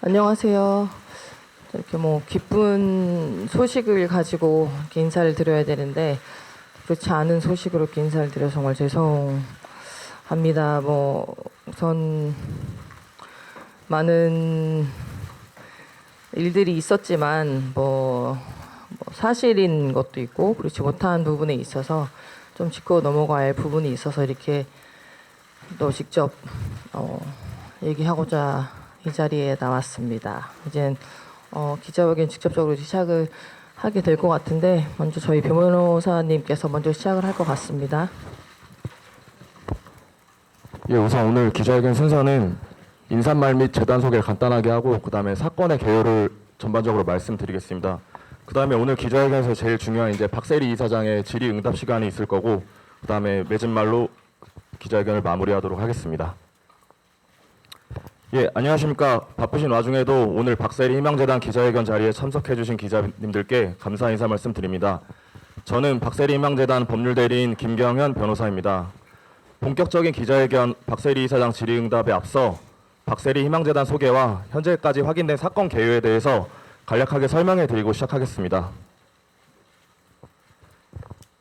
안녕하세요. 이렇게 뭐 기쁜 소식을 가지고 이렇게 인사를 드려야 되는데 그렇지 않은 소식으로 이렇게 인사를 드려 정말 죄송합니다. 뭐 우선 많은 일들이 있었지만 뭐 사실인 것도 있고 그렇지 못한 부분에 있어서 좀 짚고 넘어갈 부분이 있어서 이렇게 또 직접 얘기하고자 이 자리에 나왔습니다. 이젠 기자회견 직접적으로 시작을 하게 될 것 같은데 먼저 저희 변호사님께서 먼저 시작을 할 것 같습니다. 예, 우선 오늘 기자회견 순서는 인사말 및 재단 소개를 간단하게 하고 그 다음에 사건의 개요를 전반적으로 말씀드리겠습니다. 그 다음에 오늘 기자회견에서 제일 중요한 이제 박세리 이사장의 질의응답 시간이 있을 거고 그 다음에 맺은 말로 기자회견을 마무리하도록 하겠습니다. 예, 안녕하십니까. 바쁘신 와중에도 오늘 박세리 희망재단 기자회견 자리에 참석해주신 기자님들께 감사 인사 말씀드립니다. 저는 박세리 희망재단 법률대리인 김경현 변호사입니다. 본격적인 기자회견 박세리 이사장 질의응답에 앞서 박세리 희망재단 소개와 현재까지 확인된 사건 개요에 대해서 간략하게 설명해 드리고 시작하겠습니다.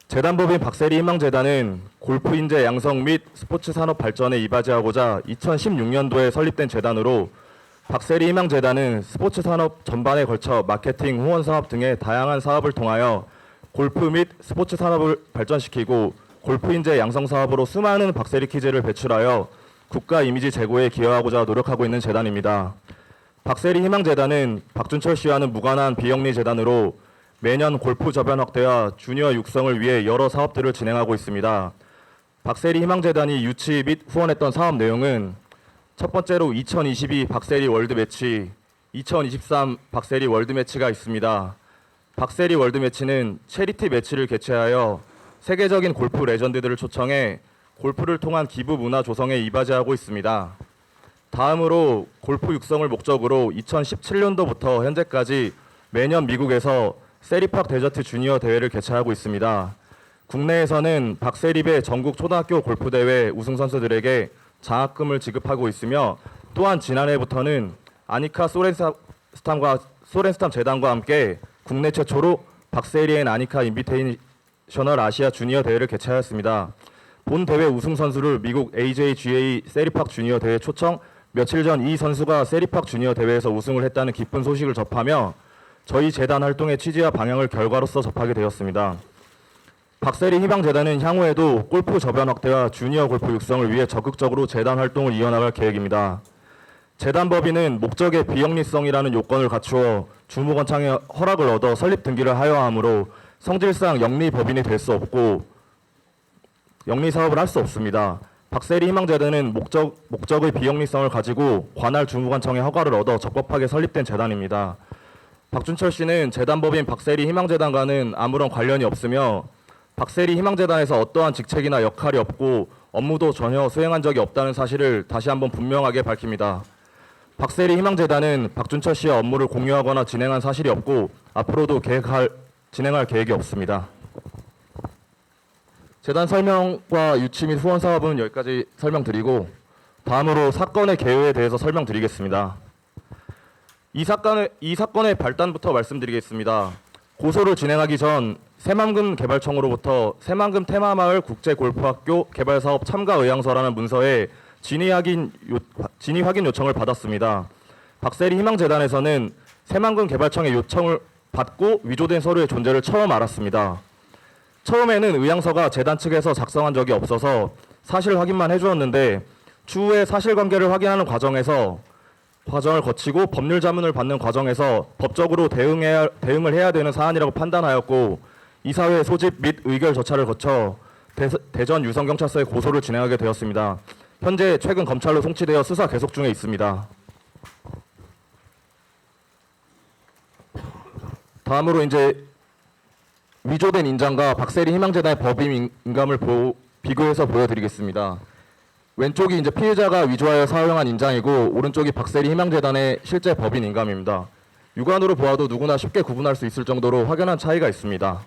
재단법인 박세리 희망재단은 골프 인재 양성 및 스포츠 산업 발전에 이바지하고자 2016년도에 설립된 재단으로 박세리 희망재단은 스포츠 산업 전반에 걸쳐 마케팅, 후원 사업 등의 다양한 사업을 통하여 골프 및 스포츠 산업을 발전시키고 골프 인재 양성 사업으로 수많은 박세리 키즈를 배출하여 국가 이미지 제고에 기여하고자 노력하고 있는 재단입니다. 박세리 희망재단은 박준철 씨와는 무관한 비영리 재단으로 매년 골프 저변 확대와 주니어 육성을 위해 여러 사업들을 진행하고 있습니다. 박세리 희망재단이 유치 및 후원했던 사업 내용은 첫 번째로 2022 박세리 월드 매치, 2023 박세리 월드 매치가 있습니다. 박세리 월드 매치는 체리티 매치를 개최하여 세계적인 골프 레전드들을 초청해 골프를 통한 기부 문화 조성에 이바지하고 있습니다. 다음으로 골프 육성을 목적으로 2017년도부터 현재까지 매년 미국에서 세리팍 데저트 주니어 대회를 개최하고 있습니다. 국내에서는 박세리배 전국 초등학교 골프 대회 우승 선수들에게 장학금을 지급하고 있으며 또한 지난해부터는 아니카 소렌스탐 재단과 함께 국내 최초로 박세리 앤 아니카 인비테이셔널 아시아 주니어 대회를 개최하였습니다. 본 대회 우승 선수를 미국 AJGA 세리팍 주니어 대회 초청, 며칠 전 이 선수가 세리팍 주니어 대회에서 우승을 했다는 기쁜 소식을 접하며 저희 재단 활동의 취지와 방향을 결과로서 접하게 되었습니다. 박세리 희망재단은 향후에도 골프 저변 확대와 주니어 골프 육성을 위해 적극적으로 재단 활동을 이어나갈 계획입니다. 재단 법인은 목적의 비영리성이라는 요건을 갖추어 주무관청의 허락을 얻어 설립 등기를 하여야 하므로 성질상 영리 법인이 될 수 없고 영리 사업을 할 수 없습니다. 박세리 희망재단은 목적의 비영리성을 가지고 관할 주무관청의 허가를 얻어 적법하게 설립된 재단입니다. 박준철 씨는 재단법인 박세리 희망재단과는 아무런 관련이 없으며 박세리 희망재단에서 어떠한 직책이나 역할이 없고 업무도 전혀 수행한 적이 없다는 사실을 다시 한번 분명하게 밝힙니다. 박세리 희망재단은 박준철 씨와 업무를 공유하거나 진행한 사실이 없고 앞으로도 진행할 계획이 없습니다. 재단 설명과 유치 및 후원 사업은 여기까지 설명드리고 다음으로 사건의 개요에 대해서 설명드리겠습니다. 이 사건의 발단부터 말씀드리겠습니다. 고소를 진행하기 전 새만금 개발청으로부터 새만금 테마마을 국제골프학교 개발사업 참가 의향서라는 문서에 진위 확인 요청을 받았습니다. 박세리 희망재단에서는 새만금 개발청의 요청을 받고 위조된 서류의 존재를 처음 알았습니다. 처음에는 의향서가 재단 측에서 작성한 적이 없어서 사실 확인만 해주었는데 추후에 사실관계를 확인하는 과정을 거치고 법률 자문을 받는 과정에서 법적으로 대응을 해야 되는 사안이라고 판단하였고 이사회 소집 및 의결 절차를 거쳐 대전 유성경찰서에 고소를 진행하게 되었습니다. 현재 최근 검찰로 송치되어 수사 계속 중에 있습니다. 다음으로 이제 위조된 인장과 박세리 희망재단의 법인 인감을 비교해서 보여드리겠습니다. 왼쪽이 이제 피해자가 위조하여 사용한 인장이고 오른쪽이 박세리 희망재단의 실제 법인 인감입니다. 육안으로 보아도 누구나 쉽게 구분할 수 있을 정도로 확연한 차이가 있습니다.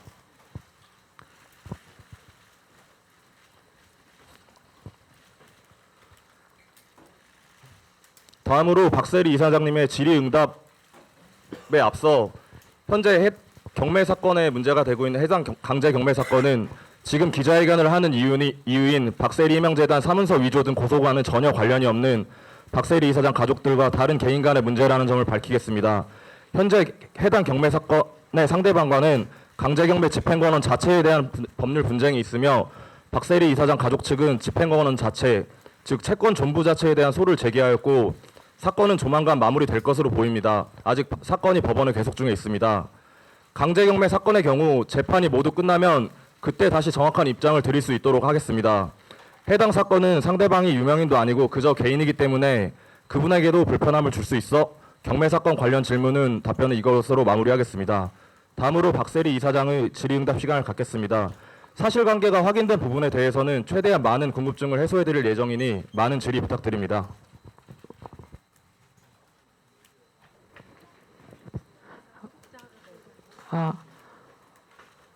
다음으로 박세리 이사장님의 질의응답에 앞서 현재 경매 사건에 문제가 되고 있는 해당 강제 경매 사건은 지금 기자회견을 하는 이유인 박세리 희망재단 사문서 위조 등 고소과는 전혀 관련이 없는 박세리 이사장 가족들과 다른 개인 간의 문제라는 점을 밝히겠습니다. 현재 해당 경매 사건의 상대방과는 강제 경매 집행권원 자체에 대한 법률 분쟁이 있으며 박세리 이사장 가족 측은 집행권원 자체, 즉 채권 존부 자체에 대한 소를 제기하였고 사건은 조만간 마무리될 것으로 보입니다. 아직 사건이 법원에 계속 중에 있습니다. 강제 경매 사건의 경우 재판이 모두 끝나면 그때 다시 정확한 입장을 드릴 수 있도록 하겠습니다. 해당 사건은 상대방이 유명인도 아니고 그저 개인이기 때문에 그분에게도 불편함을 줄 수 있어 경매 사건 관련 질문은 답변은 이것으로 마무리하겠습니다. 다음으로 박세리 이사장의 질의응답 시간을 갖겠습니다. 사실관계가 확인된 부분에 대해서는 최대한 많은 궁금증을 해소해드릴 예정이니 많은 질의 부탁드립니다.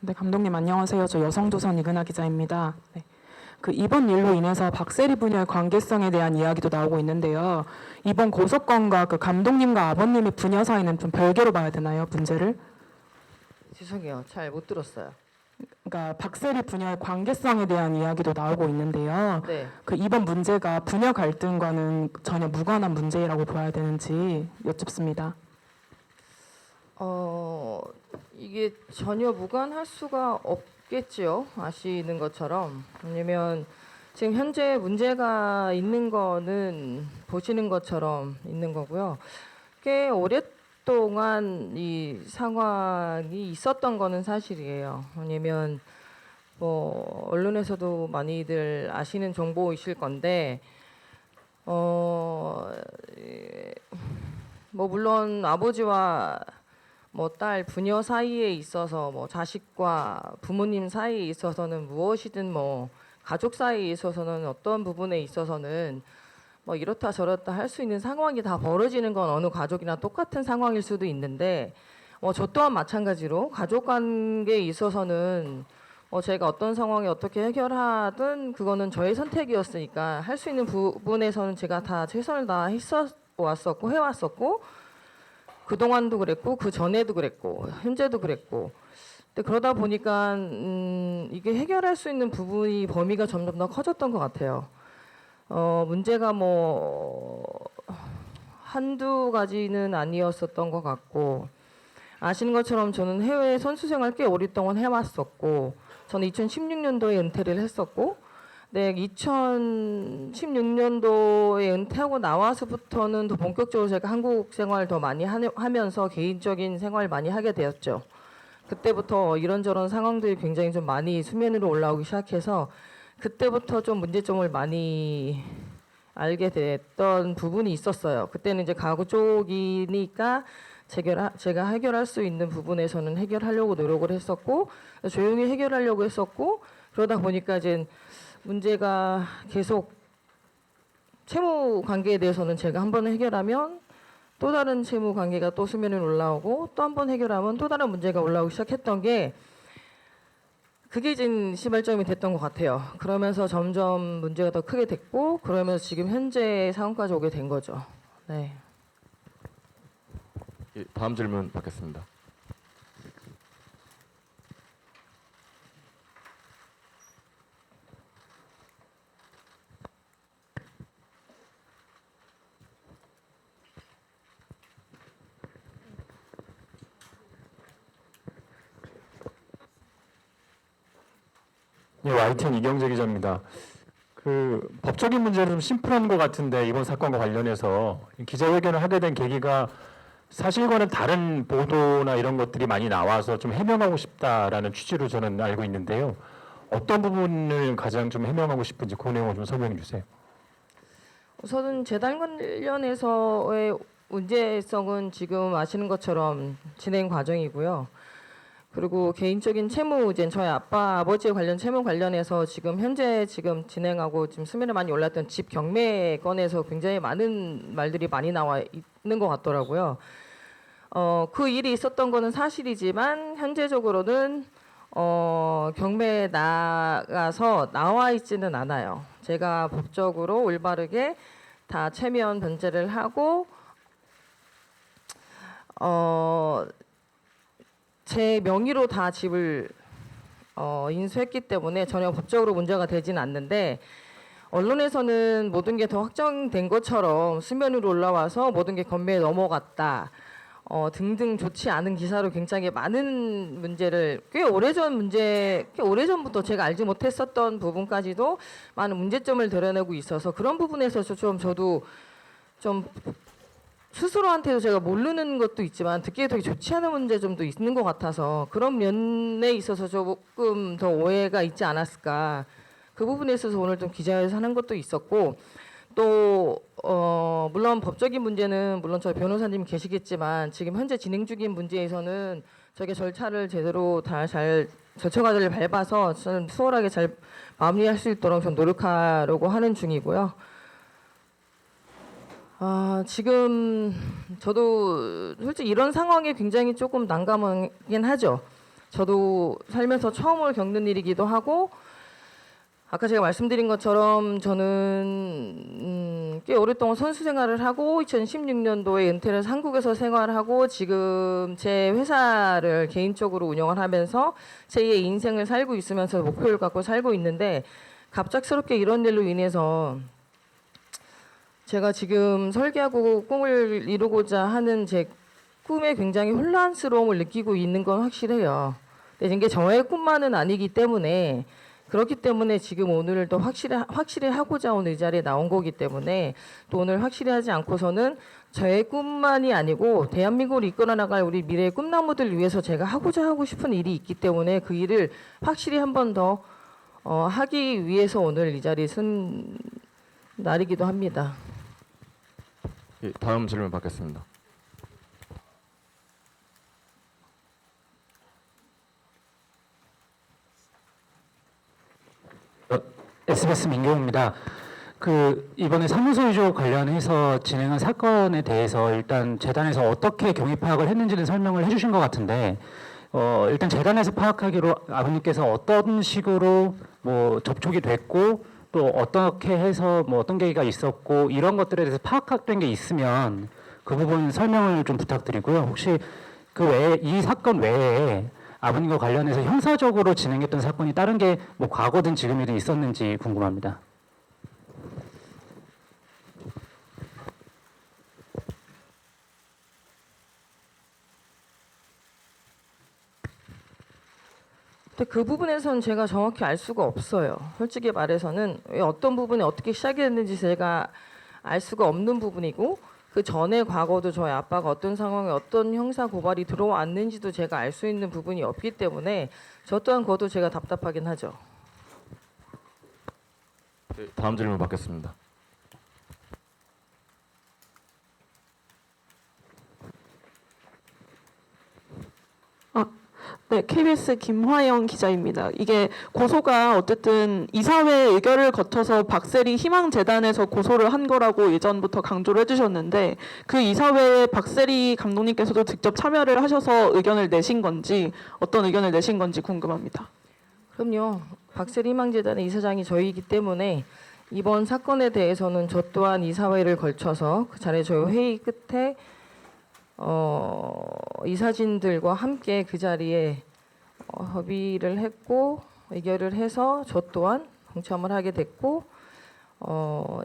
네, 감독님 안녕하세요. 저 여성조선 이근아 기자입니다. 네. 이번 일로 인해서 박세리 부녀의 관계성에 대한 이야기도 나오고 있는데요. 이번 고소건과 감독님과 아버님의 부녀 사이는 좀 별개로 봐야 되나요, 문제를? 죄송해요. 잘 못 들었어요. 그러니까 박세리 부녀의 관계성에 대한 이야기도 나오고 있는데요. 네. 이번 문제가 부녀 갈등과는 전혀 무관한 문제라고 봐야 되는지 여쭙습니다. 이게 전혀 무관할 수가 없겠지요. 아시는 것처럼. 왜냐면 지금 현재 문제가 있는 거는 보시는 것처럼 있는 거고요. 꽤 오랫동안 이 상황이 있었던 거는 사실이에요. 왜냐면 뭐 언론에서도 많이들 아시는 정보이실 건데 뭐 물론 아버지와 뭐 딸 부녀 사이에 있어서 뭐 자식과 부모님 사이에 있어서는 무엇이든 뭐 가족 사이에 있어서는 어떤 부분에 있어서는 뭐 이렇다 저렇다 할 수 있는 상황이 다 벌어지는 건 어느 가족이나 똑같은 상황일 수도 있는데 저 또한 마찬가지로 가족 관계에 있어서는 제가 어떤 상황에 어떻게 해결하든 그거는 저의 선택이었으니까 할 수 있는 부분에서는 제가 다 최선을 다했어 왔었고 해왔었고 그동안도 그랬고 그 전에도 그랬고 현재도 그랬고 근데 그러다 보니까 이게 해결할 수 있는 부분이 범위가 점점 더 커졌던 것 같아요. 문제가 뭐 한두 가지는 아니었었던 것 같고 아시는 것처럼 저는 해외 선수 생활 꽤 오랫동안 해왔었고 저는 2016년도에 은퇴를 했었고 네, 2016년도에 은퇴하고 나와서부터는 더 본격적으로 제가 한국 생활 더 많이 하면서 개인적인 생활 많이 하게 되었죠. 그때부터 이런저런 상황들이 굉장히 좀 많이 수면으로 올라오기 시작해서 그때부터 좀 문제점을 많이 알게 됐던 부분이 있었어요. 그때는 이제 가구 쪽이니까 제가 해결할 수 있는 부분에서는 해결하려고 노력을 했었고 조용히 해결하려고 했었고 그러다 보니까 이제 문제가 계속 채무 관계에 대해서는 제가 한 번 해결하면 또 다른 채무 관계가 또 수면에 올라오고 또 한 번 해결하면 또 다른 문제가 올라오기 시작했던 게 그게 이제 시발점이 됐던 것 같아요. 그러면서 점점 문제가 더 크게 됐고 그러면서 지금 현재 상황까지 오게 된 거죠. 네. 다음 질문 받겠습니다. 예, YTN 이경재 기자입니다. 법적인 문제는 좀 심플한 것 같은데 이번 사건과 관련해서 기자회견을 하게 된 계기가 사실과는 다른 보도나 이런 것들이 많이 나와서 좀 해명하고 싶다라는 취지로 저는 알고 있는데요. 어떤 부분을 가장 좀 해명하고 싶은지 그 내용을 좀 설명해 주세요. 우선은 재단 관련해서의 문제성은 지금 아시는 것처럼 진행 과정이고요. 그리고 개인적인 채무, 이제 저희 아버지 관련 채무 관련해서 현재 진행하고 지금 수면에 많이 올랐던 집 경매 건에서 굉장히 많은 말들이 많이 나와 있는 것 같더라고요. 그 일이 있었던 거는 사실이지만 현재적으로는 경매에 나가서 나와 있지는 않아요. 제가 법적으로 올바르게 다 최면 변제를 하고 제 명의로 다 집을 인수했기 때문에 전혀 법적으로 문제가 되진 않는데 언론에서는 모든 게 더 확정된 것처럼 수면 위로 올라와서 모든 게 검매에 넘어갔다. 등등 좋지 않은 기사로 굉장히 많은 문제를 꽤 오래전부터 제가 알지 못했었던 부분까지도 많은 문제점을 드러내고 있어서 그런 부분에서 좀 저도 좀 스스로한테도 제가 모르는 것도 있지만 듣기에 되게 좋지 않은 문제점도 있는 것 같아서 그런 면에 있어서 조금 더 오해가 있지 않았을까. 그 부분에 있어서 오늘 좀 기자회견을 하는 것도 있었고 또 물론 법적인 문제는 물론 저희 변호사님 계시겠지만 지금 현재 진행 중인 문제에서는 저게 절차를 제대로 다 잘 절차과정을 밟아서 저는 수월하게 잘 마무리할 수 있도록 좀 노력하려고 하는 중이고요. 지금 저도 솔직히 이런 상황에 굉장히 조금 난감하긴 하죠. 저도 살면서 처음으로 겪는 일이기도 하고 아까 제가 말씀드린 것처럼 저는 꽤 오랫동안 선수 생활을 하고 2016년도에 은퇴를 해서 한국에서 생활하고 지금 제 회사를 개인적으로 운영을 하면서 제2의 인생을 살고 있으면서 목표를 갖고 살고 있는데 갑작스럽게 이런 일로 인해서 제가 지금 설계하고 꿈을 이루고자 하는 제 꿈에 굉장히 혼란스러움을 느끼고 있는 건 확실해요. 근데 이게 저의 꿈만은 아니기 때문에 그렇기 때문에 지금 오늘을 더 확실히 하고자 오늘 이 자리에 나온 거기 때문에 또 오늘 확실히 하지 않고서는 저의 꿈만이 아니고 대한민국을 이끌어 나갈 우리 미래의 꿈나무들 위해서 제가 하고 싶은 일이 있기 때문에 그 일을 확실히 한 번 더 하기 위해서 오늘 이 자리에 선 날이기도 합니다. 예, 다음 질문 받겠습니다. SBS 민경우입니다. 이번에 사무소 위조 관련해서 진행한 사건에 대해서 일단 재단에서 어떻게 경위 파악을 했는지는 설명을 해주신 것 같은데 일단 재단에서 파악하기로 아버님께서 어떤 식으로 뭐 접촉이 됐고 또 어떻게 해서 뭐 어떤 계기가 있었고 이런 것들에 대해서 파악된 게 있으면 그 부분 설명을 좀 부탁드리고요. 혹시 그 외에 이 사건 외에 아버님과 관련해서 형사적으로 진행했던 사건이 다른 게 뭐 과거든 지금이든 있었는지 궁금합니다. 근데 그 부분에서는 제가 정확히 알 수가 없어요. 솔직히 말해서는 왜 어떤 부분이 어떻게 시작이 됐는지 제가 알 수가 없는 부분이고 그 전에 과거도 저희 아빠가 어떤 상황에 어떤 형사 고발이 들어왔는지도 제가 알 수 있는 부분이 없기 때문에 저 또한 그것도 제가 답답하긴 하죠. 네, 다음 질문 받겠습니다. 네, KBS 김화영 기자입니다. 이게 고소가 어쨌든 이사회 의결을 거쳐서 박세리 희망재단에서 고소를 한 거라고 예전부터 강조를 해주셨는데 그 이사회에 박세리 감독님께서도 직접 참여를 하셔서 의견을 내신 건지 어떤 의견을 내신 건지 궁금합니다. 그럼요. 박세리 희망재단의 이사장이 저희이기 때문에 이번 사건에 대해서는 저 또한 이사회를 걸쳐서 그 자리에 저희 회의 끝에 이사진들과 함께 그 자리에 협의를 했고 의결을 해서 저 또한 동참을 하게 됐고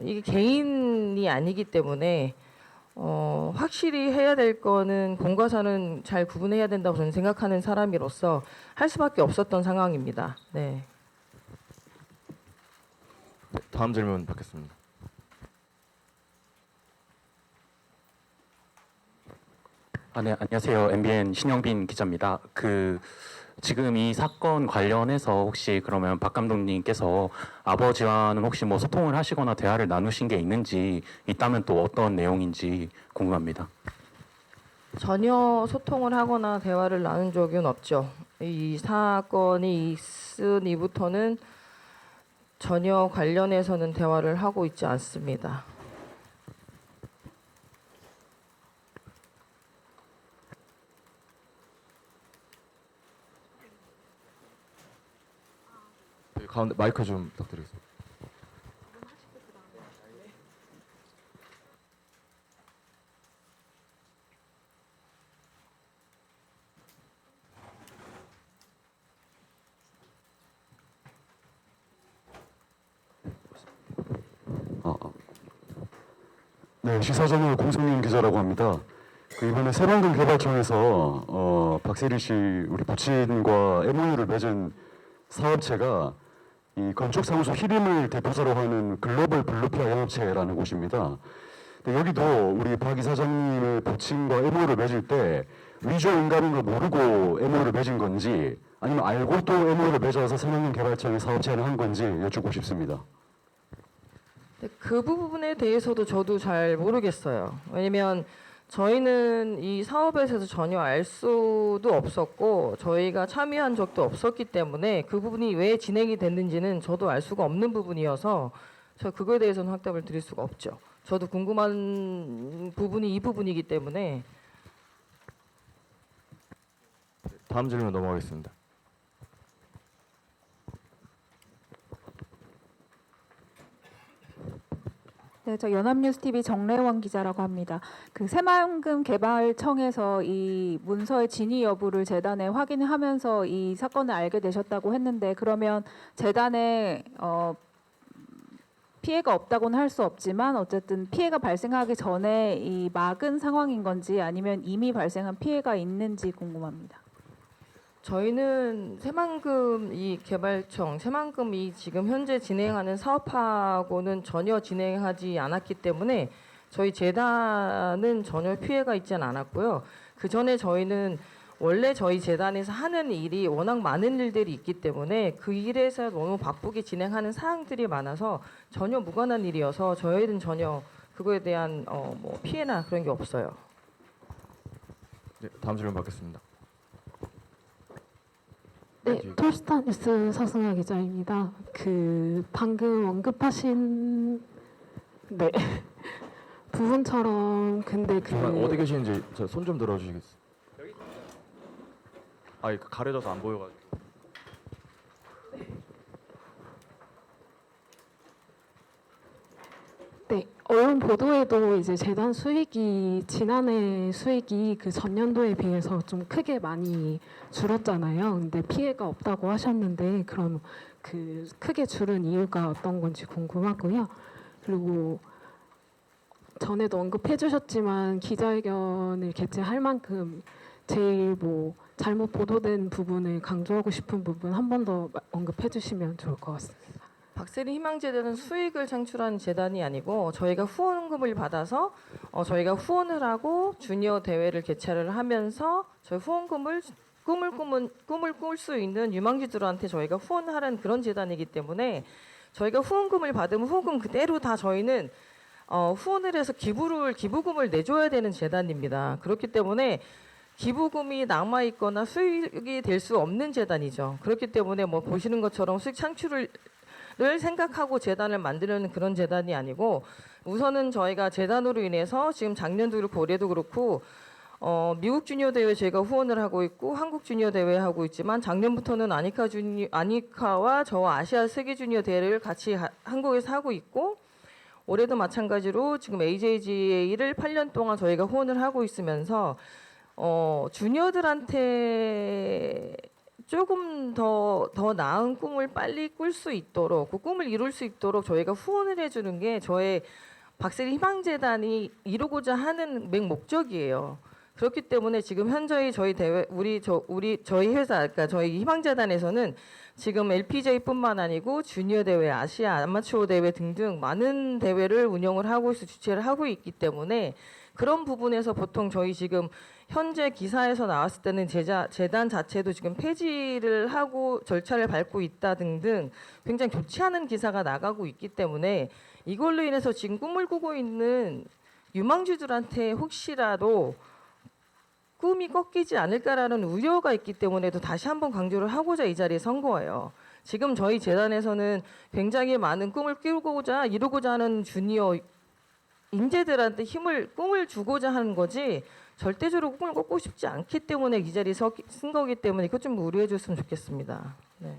이게 개인이 아니기 때문에 확실히 해야 될 거는 공과 사는 잘 구분해야 된다고 저는 생각하는 사람으로서 할 수밖에 없었던 상황입니다. 네. 네, 다음 질문 받겠습니다. 네, 안녕하세요. MBN 신영빈 기자입니다. 지금 이 사건 관련해서 혹시 그러면 박 감독님께서 아버지와는 혹시 뭐 소통을 하시거나 대화를 나누신 게 있는지 있다면 또 어떤 내용인지 궁금합니다. 전혀 소통을 하거나 대화를 나눈 적은 없죠. 이 사건이 있은 이후부터는 전혀 관련해서는 대화를 하고 있지 않습니다. 네, 가운데 마이크 좀 부탁드리겠습니다. 네, 시사저널 공성윤 기자라고 합니다. 이번에 새방금 개발청에서 박세리 씨 우리 부친과 MOU를 맺은 사업체가 이 건축사무소 히림을 대표자로 하는 글로벌 블루피아 영업체라는 곳입니다. 근데 여기도 우리 박 이사장님의 부친과 MOU를 맺을 때 위조 인감인 걸 모르고 MOU를 맺은 건지 아니면 알고 또 MOU를 맺어서 새방금 개발청에 사업체를 한 건지 여쭙고 싶습니다. 네, 그 부분에 대해서도 저도 잘 모르겠어요. 왜냐면 저희는 이 사업에 대해서 전혀 알 수도 없었고 저희가 참여한 적도 없었기 때문에 그 부분이 왜 진행이 됐는지는 저도 알 수가 없는 부분이어서 저 그거에 대해서는 확답을 드릴 수가 없죠. 저도 궁금한 부분이 이 부분이기 때문에. 다음 질문 넘어가겠습니다. 네, 저 연합뉴스TV 정래원 기자라고 합니다. 그 새만금 개발청에서 이 문서의 진위 여부를 재단에 확인하면서 이 사건을 알게 되셨다고 했는데 그러면 재단에 피해가 없다고는 할 수 없지만 어쨌든 피해가 발생하기 전에 이 막은 상황인 건지 아니면 이미 발생한 피해가 있는지 궁금합니다. 저희는 새만금 이 개발청, 새만금이 지금 현재 진행하는 사업하고는 전혀 진행하지 않았기 때문에 저희 재단은 전혀 피해가 있지는 않았고요. 그 전에 저희는 원래 저희 재단에서 하는 일이 워낙 많은 일들이 있기 때문에 그 일에서 너무 바쁘게 진행하는 사항들이 많아서 전혀 무관한 일이어서 저희는 전혀 그거에 대한 뭐 피해나 그런 게 없어요. 네, 다음 질문 받겠습니다. 네, 톨스타 뉴스 서승아 기자입니다. 그 방금 언급하신 네 부분처럼 근데 잠깐 어디 계시는지 손 좀 들어주시겠어요? 아, 가려져서 안 보여가지고. 네, 언론 보도에도 이제 재단 수익이 지난해 수익이 그 전년도에 비해서 좀 크게 많이 줄었잖아요. 근데 피해가 없다고 하셨는데 그럼 그 크게 줄은 이유가 어떤 건지 궁금하고요. 그리고 전에도 언급해 주셨지만 기자회견을 개최할 만큼 제일 뭐 잘못 보도된 부분을 강조하고 싶은 부분 한 번 더 언급해 주시면 좋을 것 같습니다. 박세리 희망재단은 수익을 창출한 재단이 아니고 저희가 후원금을 받아서 저희가 후원을 하고 주니어 대회를 개최를 하면서 저희 후원금을 꿈을 꿀 수 있는 유망주들한테 저희가 후원하는 그런 재단이기 때문에 저희가 후원금을 받으면 후원금 그대로 다 저희는 후원을 해서 기부금을 내줘야 되는 재단입니다. 그렇기 때문에 기부금이 남아 있거나 수익이 될 수 없는 재단이죠. 그렇기 때문에 뭐 보시는 것처럼 수익 창출을 생각하고 재단을 만들려는 그런 재단이 아니고 우선은 저희가 재단으로 인해서 지금 작년도 그렇고 올해도 그렇고 미국 주니어 대회 제가 후원을 하고 있고 한국 주니어 대회 하고 있지만 작년부터는 아니카와 저와 아시아 세계 주니어 대회를 같이 한국에서 하고 있고 올해도 마찬가지로 지금 AJGA를 8년 동안 저희가 후원을 하고 있으면서 주니어들한테 조금 더 나은 꿈을 빨리 꿀 수 있도록 그 꿈을 이룰 수 있도록 저희가 후원을 해주는 게 저의 박세리 희망재단이 이루고자 하는 맥 목적이에요. 그렇기 때문에 지금 현저히 저희 대회 저희 회사 그러니까 저희 희망재단에서는 지금 LPGA뿐만 아니고 주니어 대회, 아시아 아마추어 대회 등등 많은 대회를 운영을 하고 주최를 하고 있기 때문에 그런 부분에서 보통 저희 지금 현재 기사에서 나왔을 때는 재단 자체도 지금 폐지를 하고 절차를 밟고 있다 등등 굉장히 좋지 않은 기사가 나가고 있기 때문에 이걸로 인해서 지금 꿈을 꾸고 있는 유망주들한테 혹시라도 꿈이 꺾이지 않을까라는 우려가 있기 때문에도 다시 한번 강조를 하고자 이 자리에 선 거예요. 지금 저희 재단에서는 굉장히 많은 꿈을 이루고자 하는 주니어 인재들한테 꿈을 주고자 하는 거지 절대적으로 꿈을 꺾고 싶지 않기 때문에 이 자리에 쓴 거기 때문에 이것 좀 우려해 줬으면 좋겠습니다. 네.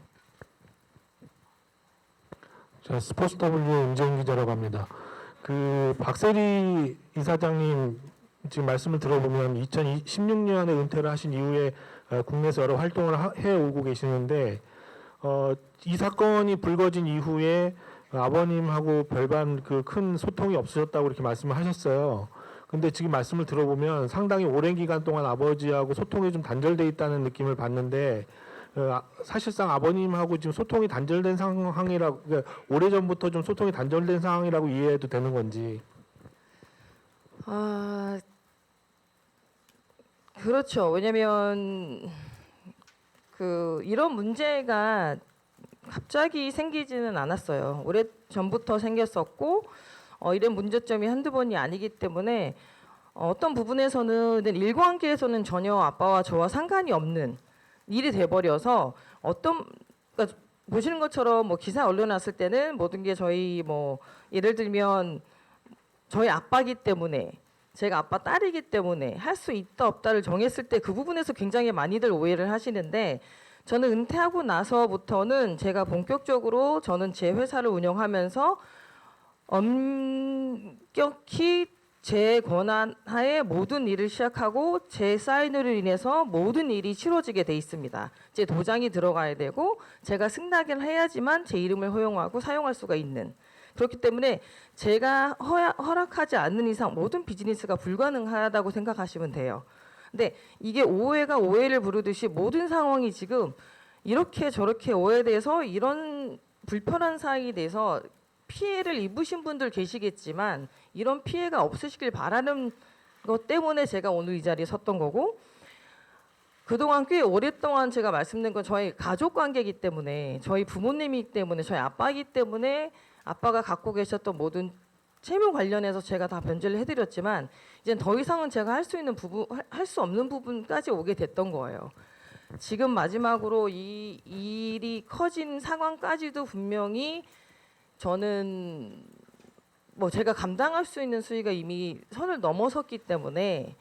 자, 스포츠 W 임재훈 기자라고 합니다. 그 박세리 이사장님 지금 말씀을 들어보면 2016년에 은퇴를 하신 이후에 국내에서 여러 활동을 해오고 계시는데 이 사건이 불거진 이후에 아버님하고 별반 그 큰 소통이 없으셨다고 이렇게 말씀을 하셨어요. 근데 지금 말씀을 들어보면 상당히 오랜 기간 동안 아버지하고 소통이 좀 단절돼 있다는 느낌을 받는데 사실상 아버님하고 지금 소통이 단절된 상황이라고 그러니까 오래전부터 좀 소통이 단절된 상황이라고 이해해도 되는 건지. 아, 그렇죠. 왜냐면 이런 문제가 갑자기 생기지는 않았어요. 오래 전부터 생겼었고 이런 문제점이 한두 번이 아니기 때문에 어떤 부분에서는 일관계에서는 전혀 아빠와 저와 상관이 없는 일이 돼버려서 그러니까 보시는 것처럼 뭐 기사 언론에 났을 때는 모든 게 저희 뭐 예를 들면 저희 아빠기 때문에 제가 아빠 딸이기 때문에 할 수 있다 없다를 정했을 때 그 부분에서 굉장히 많이들 오해를 하시는데 저는 은퇴하고 나서부터는 제가 본격적으로 저는 제 회사를 운영하면서 엄격히 제 권한 하에 모든 일을 시작하고 제 사인으로 인해서 모든 일이 치러지게 돼 있습니다. 제 도장이 들어가야 되고 제가 승낙을 해야지만 제 이름을 허용하고 사용할 수가 있는 그렇기 때문에 제가 허락하지 않는 이상 모든 비즈니스가 불가능하다고 생각하시면 돼요. 근데 이게 오해가 오해를 부르듯이 모든 상황이 지금 이렇게 저렇게 오해돼서 이런 불편한 사항이 돼서 피해를 입으신 분들 계시겠지만 이런 피해가 없으시길 바라는 것 때문에 제가 오늘 이 자리에 섰던 거고 그동안 꽤 오랫동안 제가 말씀드린 건 저희 가족 관계이기 때문에 저희 부모님이기 때문에 저희 아빠이기 때문에 아빠가 갖고 계셨던 모든 채무 관련해서 제가 다 변제를 해드렸지만 이제 더 이상은 제가 할 수 있는 부분, 할 수 없는 부분까지 오게 됐던 거예요. 지금 마지막으로 이 일이 커진 상황까지도 분명히 저는 뭐 제가 감당할 수 있는 수위가 이미 선을 넘어섰기 때문에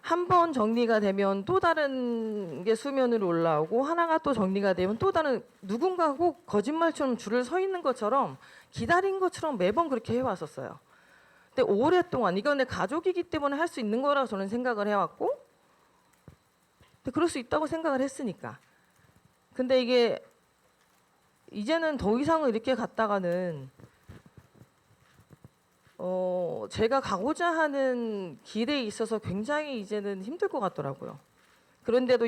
한 번 정리가 되면 또 다른 게 수면으로 올라오고 하나가 또 정리가 되면 또 다른 누군가 꼭 거짓말처럼 줄을 서 있는 것처럼 기다린 것처럼 매번 그렇게 해왔었어요. 근데 오랫동안 이건 내 가족이기 때문에 할 수 있는 거라고 저는 생각을 해왔고 근데 그럴 수 있다고 생각을 했으니까 근데 이게 이제는 더 이상은 이렇게 갔다가는 제가 가고자 하는 길에 있어서 굉장히 이제는 힘들 것 같더라고요. 그런데도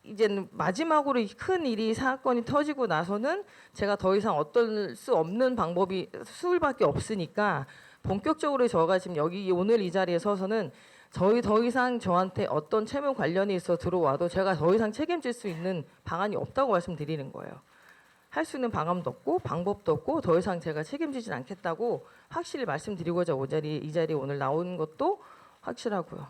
이제는 마지막으로 이 큰 일이 사건이 터지고 나서는 제가 더 이상 어떨 수 없는 방법이 수밖에 없으니까 본격적으로 저가 지금 여기 오늘 이 자리에 서서는 더 이상 저한테 어떤 채무 관련이 있어 들어와도 제가 더 이상 책임질 수 있는 방안이 없다고 말씀드리는 거예요. 할 수 있는 방안도 없고 방법도 없고 더 이상 제가 책임지진 않겠다고 확실히 말씀드리고자 이 자리에 오늘 나온 것도 확실하고요.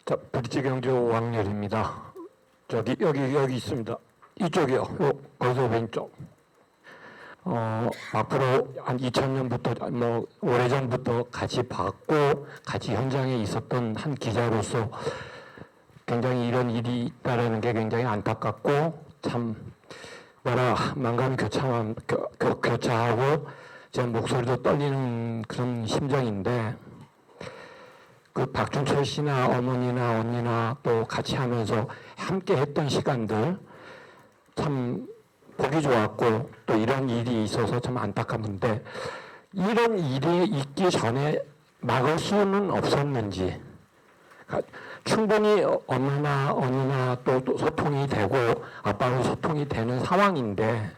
자, 브릿지경제 오학렬입니다. 여기 있습니다. 이쪽이요. 거기서 왼쪽. 앞으로 한 2000년부터 뭐 오래전부터 같이 봤고 같이 현장에 있었던 한 기자로서 굉장히 이런 일이 있다라는 게 굉장히 안타깝고 참 교차하고 제 목소리도 떨리는 그런 심정인데 그 박준철 씨나 어머니나 언니나 또 같이 하면서 함께 했던 시간들 참 보기 좋았고 또 이런 일이 있어서 참 안타까운데 이런 일이 있기 전에 막을 수는 없었는지 충분히 엄마나 언니나 또 소통이 되고 아빠하고 소통이 되는 상황인데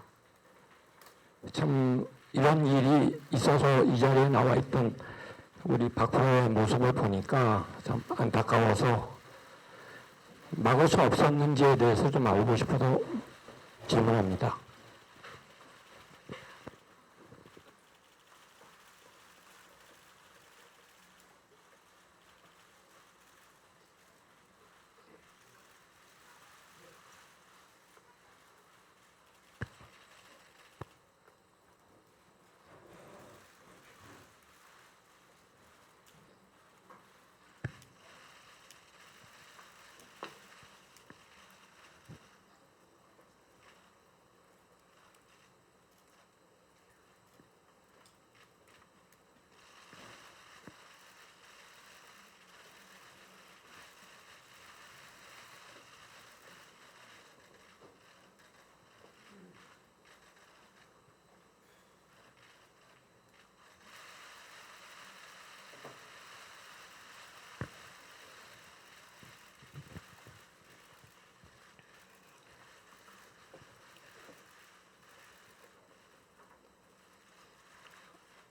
참 이런 일이 있어서 이 자리에 나와 있던 우리 박 프로의 모습을 보니까 참 안타까워서 막을 수 없었는지에 대해서 좀 알고 싶어서 질문합니다.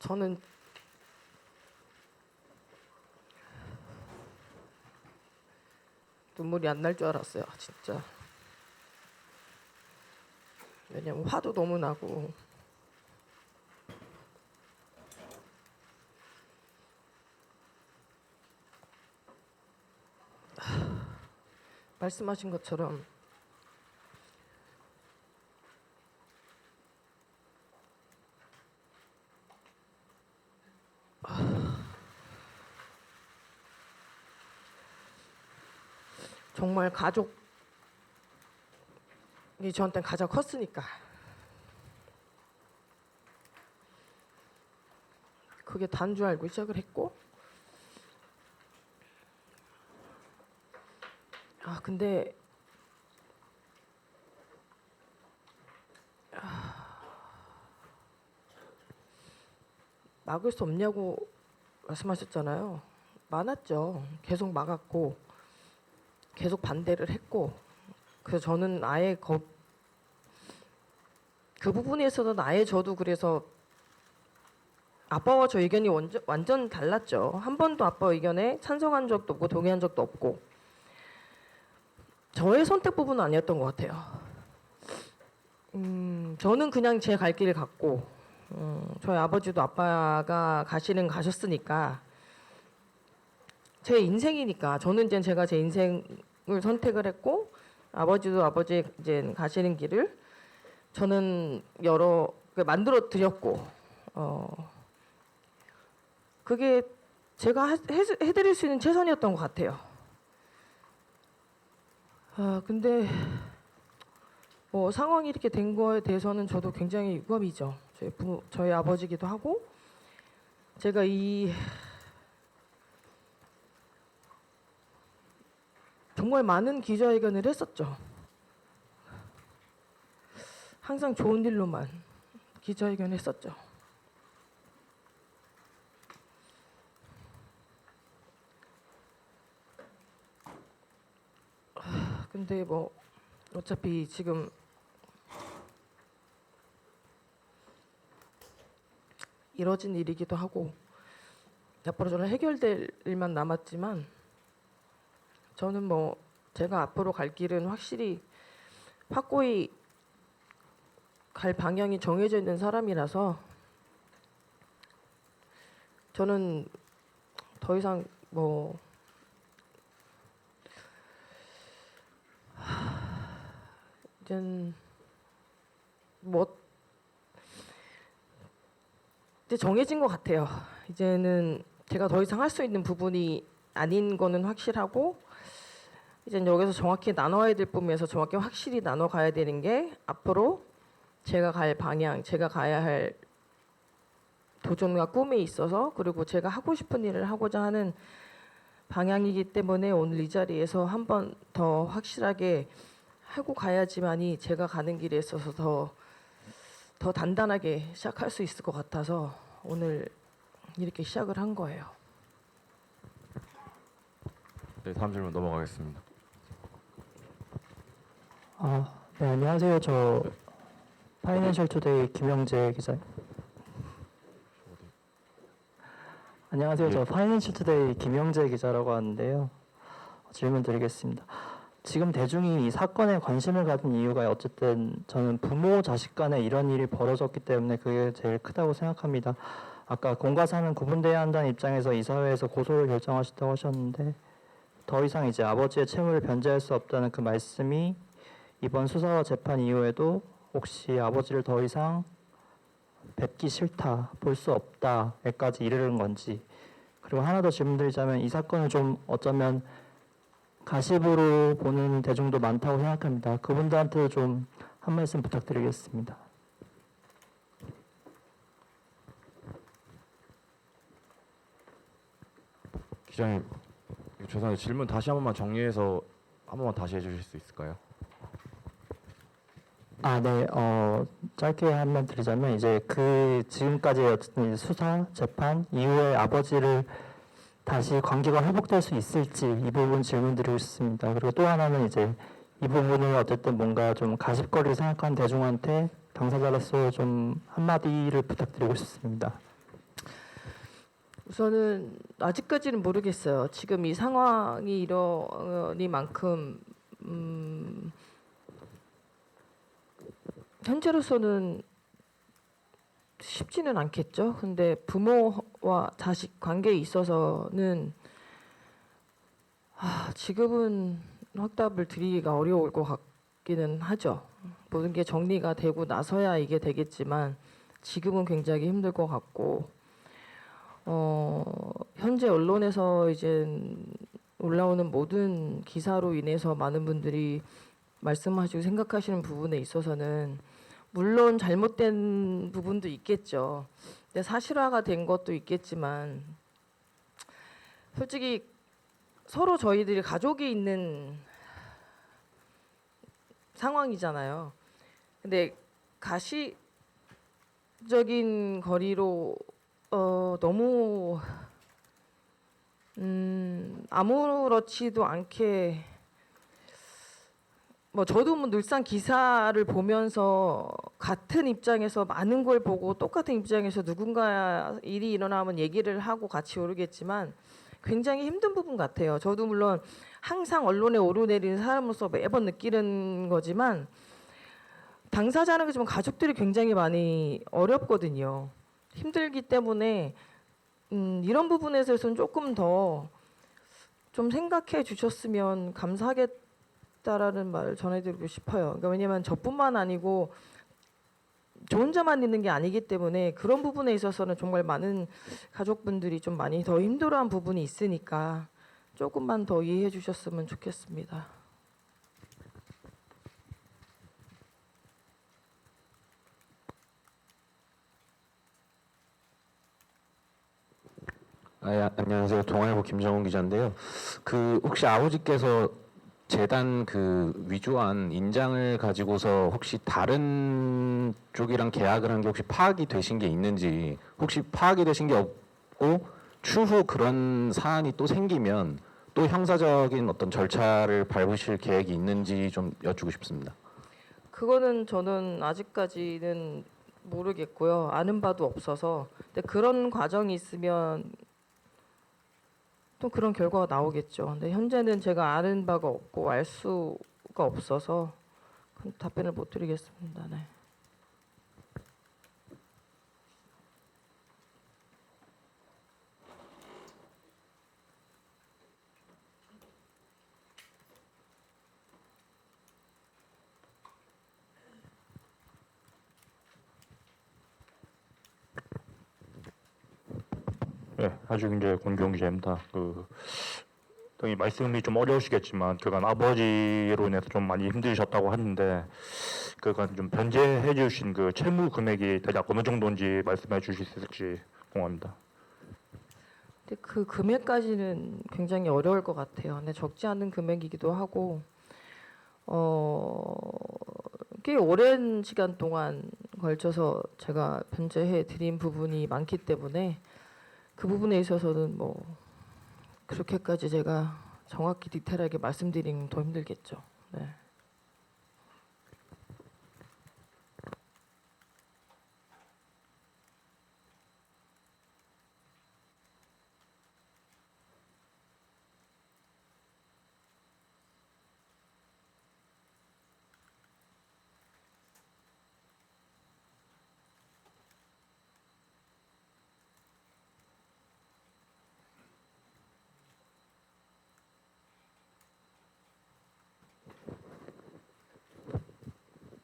저는 눈물이 안 날 줄 알았어요, 진짜. 왜냐면 화도 너무 나고 말씀하신 것처럼 정말 가족이 저한테는 가장 컸으니까 그게 다인 줄 알고 시작을 했고, 근데 막을 수 없냐고 말씀하셨잖아요. 많았죠. 계속 막았고 계속 반대를 했고, 그래서 저는 아예 그 부분에서는 아예 저도 그래서 아빠와 저 의견이 완전 달랐죠. 한 번도 아빠 의견에 찬성한 적도 없고 동의한 적도 없고, 저의 선택 부분은 아니었던 것 같아요. 저는 그냥 제 갈 길을 갔고, 저희 아버지도 아빠가 가시는 가셨으니까 제 인생이니까 저는 이제 제가 제 인생을 선택을 했고, 아버지도 아버지 이제 가시는 길을 저는 만들어 드렸고, 그게 제가 해드릴 수 있는 최선이었던 것 같아요. 근데 상황이 이렇게 된 거에 대해서는 저도 굉장히 유감이죠. 저희 아버지기도 하고, 제가 정말 많은 기자회견을 했었죠. 항상 좋은 일로만 기자회견을 했었죠. 근데 어차피 지금 이뤄진 일이기도 하고 앞으로 저는 해결될 일만 남았지만, 저는 제가 앞으로 갈 길은 확고히 갈 방향이 정해져 있는 사람이라서 저는 더 이상 이제 정해진 것 같아요. 이제는 제가 더 이상 할 수 있는 부분이 아닌 거는 확실하고, 이제 여기서 정확히 나눠야 될 부분에서 정확히 확실히 나눠 가야 되는 게 앞으로 제가 갈 방향, 제가 가야 할 도전과 꿈이 있어서, 그리고 제가 하고 싶은 일을 하고자 하는 방향이기 때문에 오늘 이 자리에서 한 번 더 확실하게 하고 가야지만이 제가 가는 길에 있어서 더 단단하게 시작할 수 있을 것 같아서 오늘 이렇게 시작을 한 거예요. 네, 다음 질문 넘어가겠습니다. 네, 안녕하세요. 저 파이낸셜 투데이 김영재 기자. 안녕하세요. 저 파이낸셜 투데이 김영재 기자라고 하는데요. 질문 드리겠습니다. 지금 대중이 이 사건에 관심을 가진 이유가 어쨌든 저는 부모 자식 간에 이런 일이 벌어졌기 때문에 그게 제일 크다고 생각합니다. 아까 공과 사는 구분돼야 한다는 입장에서 이사회에서 고소를 결정하셨다고 하셨는데, 더 이상 이제 아버지의 채무를 변제할 수 없다는 그 말씀이 이번 수사와 재판 이후에도 혹시 아버지를 더 이상 뵙기 싫다, 볼 수 없다에까지 이르는 건지, 그리고 하나 더 질문드리자면 이 사건을 좀 어쩌면 가십으로 보는 대중도 많다고 생각합니다. 그분들한테도 좀 한 말씀 부탁드리겠습니다. 기자님, 죄송한데 질문 다시 한 번만 정리해서 한 번만 다시 해주실 수 있을까요? 네. 짧게 한 말 드리자면 이제 지금까지 어쨌든 수사, 재판 이후에 아버지를 다시 관계가 회복될 수 있을지 이 부분 질문드리고 싶습니다. 그리고 또 하나는 이제 이 부분을 어쨌든 뭔가 좀 가십거리를 생각하는 대중한테 당사자로서 좀 한마디를 부탁드리고 싶습니다. 우선은 아직까지는 모르겠어요. 지금 이 상황이 이러니만큼 현재로서는 쉽지는 않겠죠. 근데 부모와 자식 관계에 있어서는 지금은 확답을 드리기가 어려울 것 같기는 하죠. 모든 게 정리가 되고 나서야 이게 되겠지만 지금은 굉장히 힘들 것 같고 현재 언론에서 이제 올라오는 모든 기사로 인해서 많은 분들이 말씀하시고 생각하시는 부분에 있어서는 물론 잘못된 부분도 있겠죠. 근데 사실화가 된 것도 있겠지만 솔직히 서로 저희들이 가족이 있는 상황이잖아요. 근데 가시적인 거리로 너무 아무렇지도 않게 저도 늘상 기사를 보면서 같은 입장에서 많은 걸 보고 똑같은 입장에서 누군가 일이 일어나면 얘기를 하고 같이 오르겠지만 굉장히 힘든 부분 같아요. 저도 물론 항상 언론에 오르내리는 사람으로서 매번 느끼는 거지만 당사자는 그지만 가족들이 굉장히 많이 어렵거든요. 힘들기 때문에 이런 부분에서는 조금 더 좀 생각해 주셨으면 감사하겠다라는 말을 전해드리고 싶어요. 그러니까 왜냐하면 저뿐만 아니고 저 혼자만 있는 게 아니기 때문에 그런 부분에 있어서는 정말 많은 가족분들이 좀 많이 더 힘들어한 부분이 있으니까 조금만 더 이해해 주셨으면 좋겠습니다. 안녕하세요. 동아일보 김정훈 기자인데요. 혹시 아버지께서 재단 위조한 인장을 가지고서 혹시 다른 쪽이랑 계약을 한 게 혹시 파악이 되신 게 있는지, 혹시 파악이 되신 게 없고 추후 그런 사안이 또 생기면 또 형사적인 어떤 절차를 밟으실 계획이 있는지 좀 여쭈고 싶습니다. 그거는 저는 아직까지는 모르겠고요. 아는 바도 없어서. 근데 그런 과정이 있으면 또 그런 결과가 나오겠죠. 근데 현재는 제가 아는 바가 없고 알 수가 없어서 답변을 못 드리겠습니다. 네. 네, 아주 이제 권경 기자입니다. 당연히 말씀이 좀 어려우시겠지만, 그간 아버지로 인해서 좀 많이 힘드셨다고 하는데, 그간 좀 변제해 주신 채무 금액이 대략 어느 정도인지 말씀해 주실 수 있을지 궁금합니다. 근데 그 금액까지는 굉장히 어려울 것 같아요. 근데 적지 않은 금액이기도 하고, 꽤 오랜 시간 동안 걸쳐서 제가 변제해 드린 부분이 많기 때문에 그 부분에 있어서는 그렇게까지 제가 정확히 디테일하게 말씀드리긴 더 힘들겠죠. 네.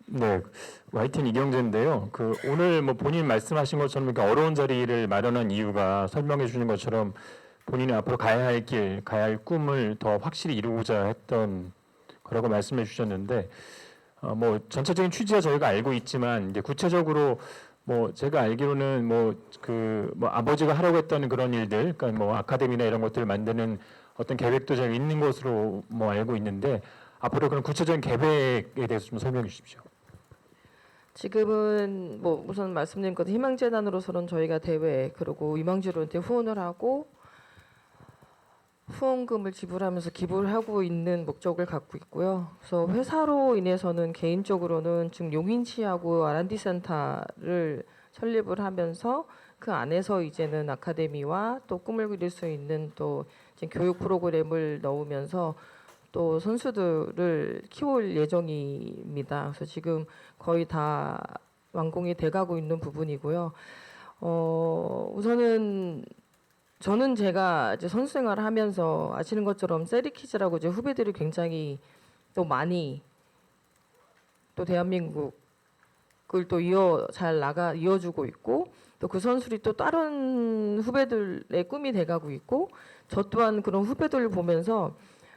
네, YTN 이경재인데요. 오늘 본인 말씀하신 것처럼 이렇게 어려운 자리를 마련한 이유가 설명해 주신 것처럼 본인이 앞으로 가야 할 길, 가야 할 꿈을 더 확실히 이루고자 했던 거라고 말씀해 주셨는데, 전체적인 취지は저희가 알고 있지만 이제 구체적으로 제가 알기로는 아버지가 하려고 했던 그런 일들, 그러니까 아카데미나 이런 것들을 만드는 어떤 계획도 제가 있는 것으로 알고 있는데, 앞으로 그런 구체적인 계획에 대해서 좀 설명해 주십시오. 지금은 우선 말씀드린 것 희망재단으로서는 저희가 대회 그리고 이망주로한테 후원을 하고 후원금을 지불하면서 기부를 하고 있는 목적을 갖고 있고요. 그래서 회사로 인해서는 개인적으로는 지금 용인시하고 R&D 센터를 설립을 하면서 그 안에서 이제는 아카데미와 또 꿈을 그릴 수 있는 또 이제 교육 프로그램을 넣으면서 또 선수들을 키울 예정입니다. 그래서 지금 거의 다 완공이 돼가고 있는 부분이고요. 우선은 저는 제가 이제 선수 생활을 하면서 아시는 것처럼 세리키즈라고 이제 후배들이 굉장히 또 많이 또 대한민국을 또 이어주고 있고 또 그 선수들이 또 다른 후배들의 꿈이 돼가고 있고 저 또한 그런 후배들을 보면서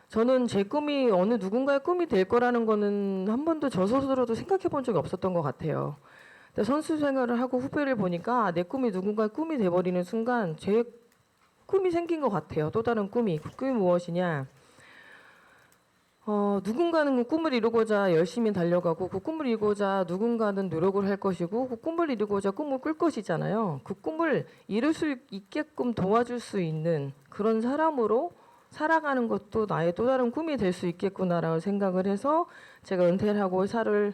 저는 제 꿈이 어느 누군가의 꿈이 될 거라는 거는 한 번도 저 스스로도 생각해 본 적이 없었던 것 같아요. 근데 선수 생활을 하고 후배를 보니까 내 꿈이 누군가의 꿈이 돼버리는 순간 제 꿈이 생긴 것 같아요. 또 다른 꿈이. 그 꿈이 무엇이냐? 누군가는 꿈을 이루고자 열심히 달려가고 그 꿈을 이루고자 누군가는 노력을 할 것이고 그 꿈을 이루고자 꿈을 꿀 것이잖아요. 그 꿈을 이룰 수 있게끔 도와줄 수 있는 그런 사람으로 살아가는 것도 나의 또 다른 꿈이 될 수 있겠구나라고 생각을 해서 제가 은퇴를 하고 회사를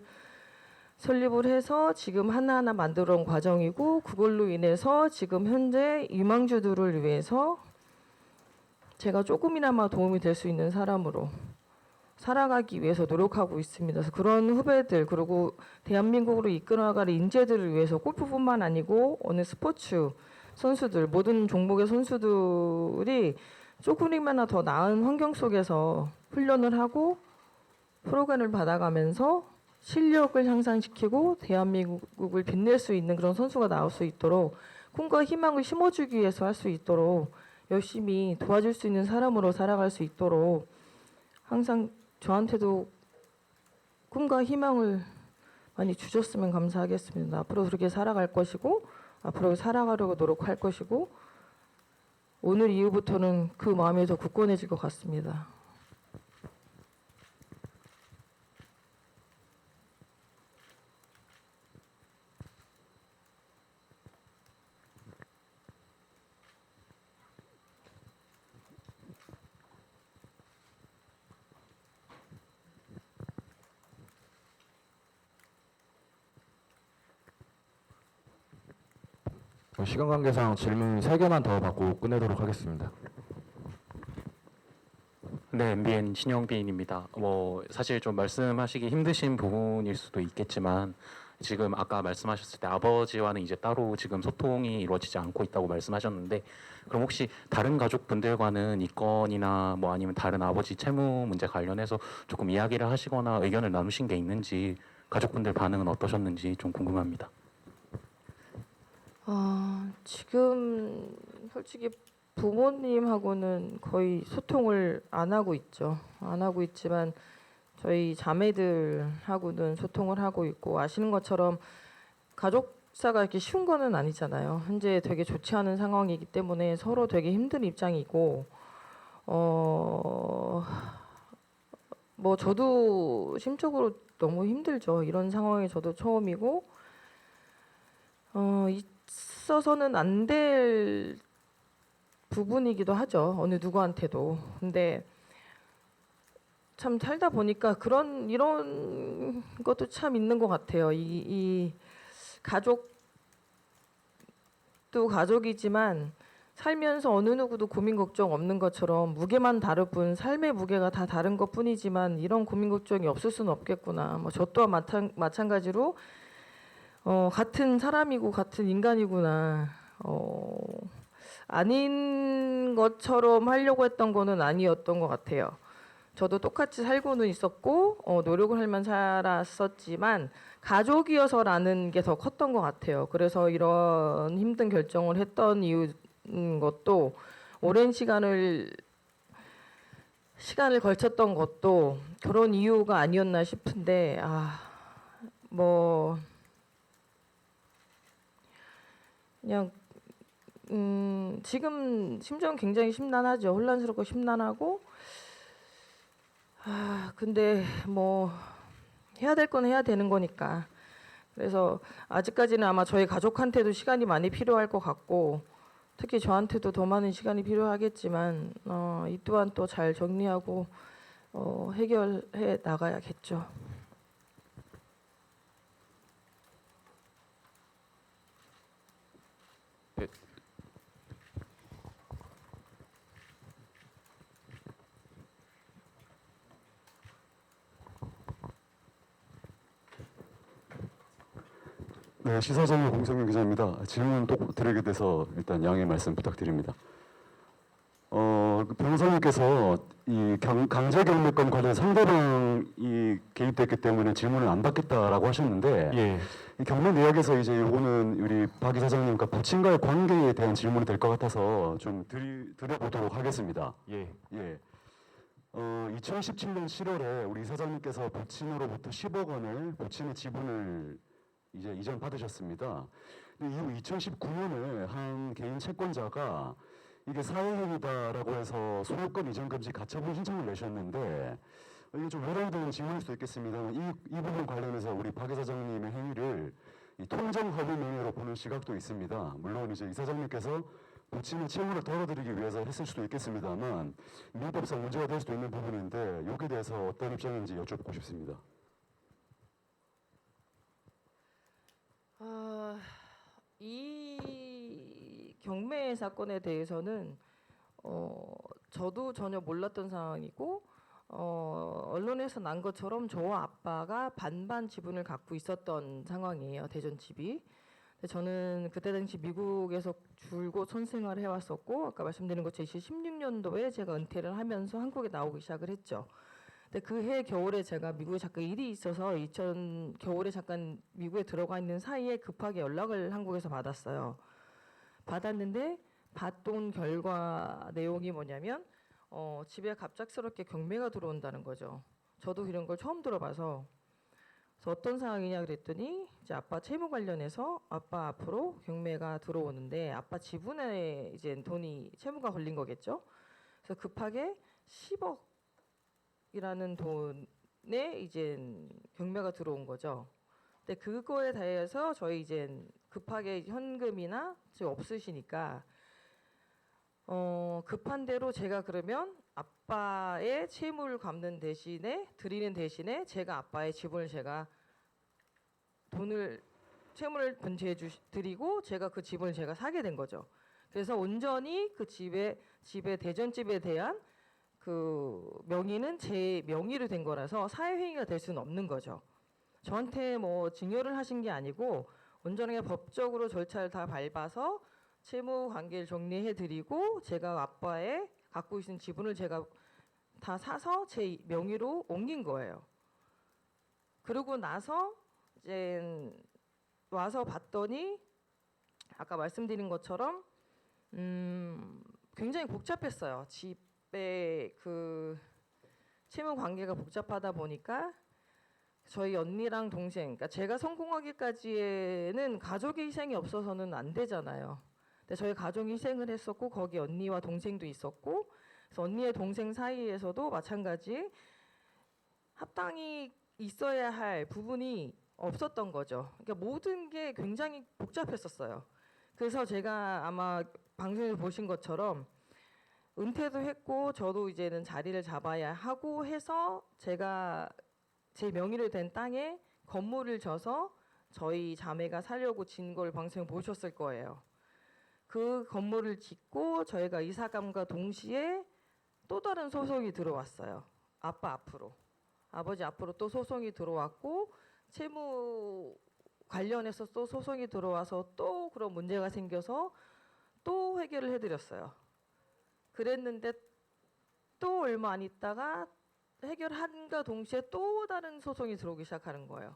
설립을 해서 지금 하나하나 만들어 온 과정이고 그걸로 인해서 지금 현재 유망주들을 위해서 제가 조금이나마 도움이 될 수 있는 사람으로 살아가기 위해서 노력하고 있습니다. 그래서 그런 후배들 그리고 대한민국으로 이끌어갈 인재들을 위해서 골프뿐만 아니고 어느 스포츠 선수들 모든 종목의 선수들이 조금이나마 더 나은 환경 속에서 훈련을 하고 프로그램을 받아가면서 실력을 향상시키고 대한민국을 빛낼 수 있는 그런 선수가 나올 수 있도록 꿈과 희망을 심어주기 위해서 할 수 있도록 열심히 도와줄 수 있는 사람으로 살아갈 수 있도록 항상 저한테도 꿈과 희망을 많이 주셨으면 감사하겠습니다. 앞으로 그렇게 살아갈 것이고 앞으로 살아가려고 노력할 것이고 오늘 이후부터는 그 마음이 더 굳건해질 것 같습니다. 시간 관계상 질문 3개만 더 받고 끝내도록 하겠습니다. 네, MBN 신영빈입니다. 사실 좀 말씀하시기 힘드신 부분일 수도 있겠지만 지금 아까 말씀하셨을 때 아버지와는 이제 따로 지금 소통이 이루어지지 않고 있다고 말씀하셨는데 그럼 혹시 다른 가족분들과는 이 건이나 뭐 아니면 다른 아버지 채무 문제 관련해서 조금 이야기를 하시거나 의견을 나누신 게 있는지 가족분들 반응은 어떠셨는지 좀 궁금합니다. 지금 솔직히 부모님하고는 거의 소통을 안 하고 있죠. 안 하고 있지만 저희 자매들하고는 소통을 하고 있고 아시는 것처럼 가족사가 이렇게 쉬운 거는 아니잖아요. 현재 되게 좋지 않은 상황이기 때문에 서로 되게 힘든 입장이고 뭐 저도 심적으로 너무 힘들죠. 이런 상황이 저도 처음이고 있어서는 안 될 부분이기도 하죠. 어느 누구한테도. 근데 참 살다 보니까 이런 것도 참 있는 것 같아요. 이 가족도 가족이지만 살면서 어느 누구도 고민 걱정 없는 것처럼 무게만 다를 뿐 삶의 무게가 다 다른 것뿐이지만 이런 고민 걱정이 없을 수는 없겠구나. 뭐 저 또한 마찬가지로 같은 사람이고 같은 인간이구나. 아닌 것처럼 하려고 했던 거는 아니었던 것 같아요. 저도 똑같이 살고는 있었고 노력을 할 만 살았었지만 가족이어서라는 게 더 컸던 것 같아요. 그래서 이런 힘든 결정을 했던 이유인 것도 오랜 시간을 걸쳤던 것도 그런 이유가 아니었나 싶은데 그냥 지금 심정은 굉장히 심란하죠. 혼란스럽고 심란하고 근데 뭐 해야 될 건 해야 되는 거니까. 그래서 아직까지는 아마 저희 가족한테도 시간이 많이 필요할 것 같고 특히 저한테도 더 많은 시간이 필요하겠지만 이 또한 또 잘 정리하고 해결해 나가야겠죠. 네, 시사정의 공성윤 기자입니다. 질문 또 드리게 돼서 일단 양해 말씀 부탁드립니다. 그 변호사님께서 이 강제 경매권 관련 상대방이 개입됐기 때문에 질문을 안 받겠다라고 하셨는데 예. 이 경매 내역에서 이제 요거는 우리 박 이사장님과 부친과의 관계에 대한 질문이 될 것 같아서 좀 드려보도록 하겠습니다. 예. 예. 2017년 7월에 우리 이사장님께서 부친으로부터 10억 원을 부친의 지분을 이제 이전 받으셨습니다. 근데 이후 2019년에 한 개인 채권자가 이게 사회행위다라고 해서 소유권 이전 금지 가처분 신청을 내셨는데 이게 좀 회랑되는 질문일 수도 있겠습니다만 이 부분 관련해서 우리 박 이사장님의 행위를 이 통정 허위 명예로 보는 시각도 있습니다. 물론 이제 이사장님께서 부친의 채무를 덜어드리기 위해서 했을 수도 있겠습니다만 민법상 문제가 될 수도 있는 부분인데 여기에 대해서 어떤 입장인지 여쭙고 싶습니다. 이 경매 사건에 대해서는 저도 전혀 몰랐던 상황이고 언론에서 난 것처럼 저와 아빠가 반반 지분을 갖고 있었던 상황이에요. 대전 집이. 근데 저는 그때 당시 미국에서 줄곧 선생활을 해왔었고 아까 말씀드린 것처럼 2016년도에 제가 은퇴를 하면서 한국에 나오기 시작을 했죠. 근데 그 해 겨울에 제가 미국에 잠깐 일이 있어서 겨울에 잠깐 미국에 들어가 있는 사이에 급하게 연락을 한국에서 받았어요. 받았는데 받던 결과 내용이 뭐냐면 집에 갑작스럽게 경매가 들어온다는 거죠. 저도 이런 걸 처음 들어봐서 그래서 어떤 상황이냐 그랬더니 이제 아빠 채무 관련해서 아빠 앞으로 경매가 들어오는데 아빠 지분에 이제 돈이 채무가 걸린 거겠죠. 그래서 급하게 10억이라는 돈에 이제 경매가 들어온 거죠. 근데 그거에 대해서 저희 이제 급하게 현금이나 없으시니까 급한 대로 제가 그러면 아빠의 채무를 갚는 대신에 드리는 대신에 제가 아빠의 지분을 제가 채무를 드리고 제가 그 지분을 제가 사게 된 거죠. 그래서 온전히 그 집의 대전집에 대한 그 명의는 제 명의로 된 거라서 사회행위가 될 수는 없는 거죠. 저한테 뭐 증여를 하신 게 아니고 온전하게 법적으로 절차를 다 밟아서 채무 관계를 정리해 드리고 제가 아빠의 갖고 있는 지분을 제가 다 사서 제 명의로 옮긴 거예요. 그러고 나서 이제 와서 봤더니 아까 말씀드린 것처럼 굉장히 복잡했어요. 집에 그 채무 관계가 복잡하다 보니까 저희 언니랑 동생, 그러니까 제가 성공하기까지에는 가족의 희생이 없어서는 안 되잖아요. 근데 저희 가족이 희생을 했었고 거기 언니와 동생도 있었고 그래서 언니의 동생 사이에서도 마찬가지 합당이 있어야 할 부분이 없었던 거죠. 그러니까 모든 게 굉장히 복잡했었어요. 그래서 제가 아마 방송에서 보신 것처럼 은퇴도 했고 저도 이제는 자리를 잡아야 하고 해서 제가 제 명의로 된 땅에 건물을 져서 저희 자매가 살려고 진 걸 방송에 보셨을 거예요. 그 건물을 짓고 저희가 이사감과 동시에 또 다른 소송이 들어왔어요. 아빠 앞으로. 아버지 앞으로 또 소송이 들어왔고 채무 관련해서 또 소송이 들어와서 또 그런 문제가 생겨서 또 해결을 해드렸어요. 그랬는데 또 얼마 안 있다가 해결한과 동시에 또 다른 소송이 들어오기 시작하는 거예요.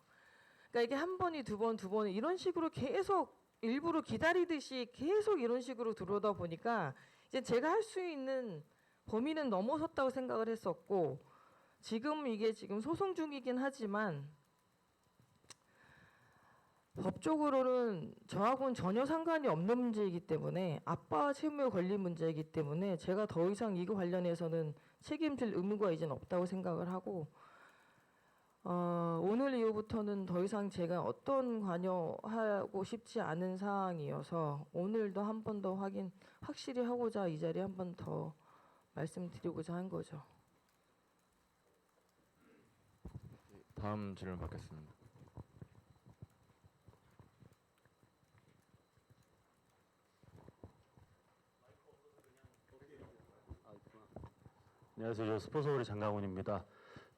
그러니까 이게 한 번이 두 번 이런 식으로 계속 일부러 기다리듯이 계속 이런 식으로 들어오다 보니까 이제 제가 할 수 있는 범위는 넘어섰다고 생각을 했었고 지금 이게 지금 소송 중이긴 하지만 법적으로는 저하고는 전혀 상관이 없는 문제이기 때문에 아빠 채무에 걸린 문제이기 때문에 제가 더 이상 이거 관련해서는 책임질 의무가 이제는 없다고 생각을 하고 오늘 이후부터는 더 이상 제가 어떤 관여하고 싶지 않은 상황이어서 오늘도 한 번 더 확실히 하고자 이 자리에 한 번 더 말씀드리고자 한 거죠. 다음 질문 받겠습니다. 안녕하세요. 저 스포서울의 장강훈입니다.